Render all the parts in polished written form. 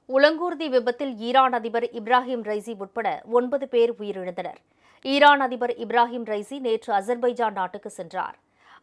உலங்கூர்தி விபத்தில் ஈரான் அதிபர் Ebrahim Raisi உட்பட 9 பேர் உயிரிழந்தனர். ஈரான் அதிபர் இப்ராஹிம் ரைசி நேற்று அசர்பைஜான் நாட்டுக்கு சென்றார்.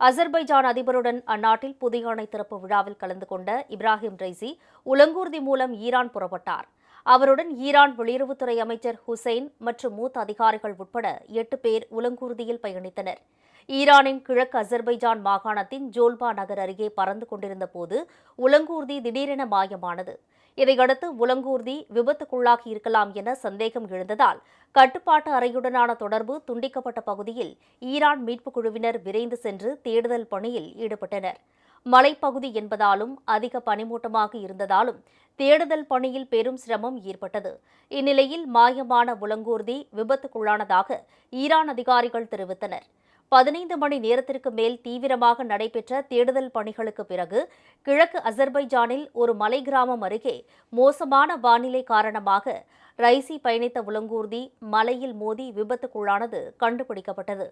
அசர்பைஜான் அதிபருடன் அந்நாட்டில் புதிய அணை திறப்பு விழாவில் கலந்து கொண்ட இப்ராஹிம் ரைசி உலங்கூர்தி மூலம் ஈரான் புறப்பட்டார். அவருடன் ஈரான் வெளியுறவுத்துறை அமைச்சர் ஹுசைன் மற்றும் மூத்த அதிகாரிகள் உட்பட 8 பேர் உலங்கூர்தியில் பயணித்தனர். ஈரானின் கிழக்கு அசர்பைஜான் மாகாணத்தின் ஜோல்பா நகர் அருகே பறந்து கொண்டிருந்த போது உலங்கூர்தி திடீரென மாயமானது. இதையடுத்து உலங்கூர்தி விபத்துக்குள்ளாகி இருக்கலாம் என சந்தேகம் எழுந்ததால் கட்டுப்பாட்டு அறையுடனான தொடர்பு துண்டிக்கப்பட்ட பகுதியில் ஈரான் மீட்புக் குழுவினர் விரைந்து சென்று தேடுதல் பணியில் ஈடுபட்டனர். மலைப்பகுதி என்பதாலும் அதிக பனிமூட்டமாக இருந்ததாலும் தேடுதல் பணியில் பெரும் சிரமம் ஏற்பட்டது. இந்நிலையில் மாயமான உலங்கூர்தி விபத்துக்குள்ளானதாக ஈரான் அதிகாரிகள் தெரிவித்தனர். 15 மணி நேரத்திற்கு மேல் தீவிரமாக நடைபெற்ற தேடுதல் பணிகளுக்கு பிறகு கிழக்கு அசர்பைஜானில் ஒரு மலை கிராமம் அருகே மோசமான வானிலை காரணமாக ரைசி பயணித்த உலங்கூர்தி மலையில் மோதி விபத்துக்குள்ளானது கண்டுபிடிக்கப்பட்டது.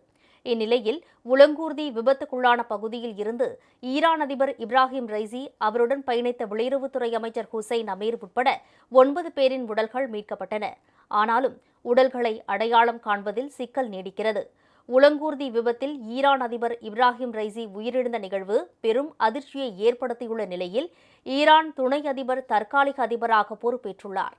இந்நிலையில் உலங்கூர்தி விபத்துக்குள்ளான பகுதியில் இருந்து ஈரான் அதிபர் இப்ராஹிம் ரைசி, அவருடன் பயணித்த வெளியுறவுத்துறை அமைச்சர் ஹுசைன் அமீர் உட்பட 9 பேரின் உடல்கள் மீட்கப்பட்டன. ஆனாலும் உடல்களை அடையாளம் காண்பதில் சிக்கல் நீடிக்கிறது. உலங்கூர்தி விபத்தில் ஈரான் அதிபர் இப்ராஹிம் ரைசி உயிரிழந்த நிகழ்வு பெரும் அதிர்ச்சியை ஏற்படுத்தியுள்ள நிலையில் ஈரான் துணை அதிபர் தற்காலிக அதிபராக பொறுப்பேற்றுள்ளார்.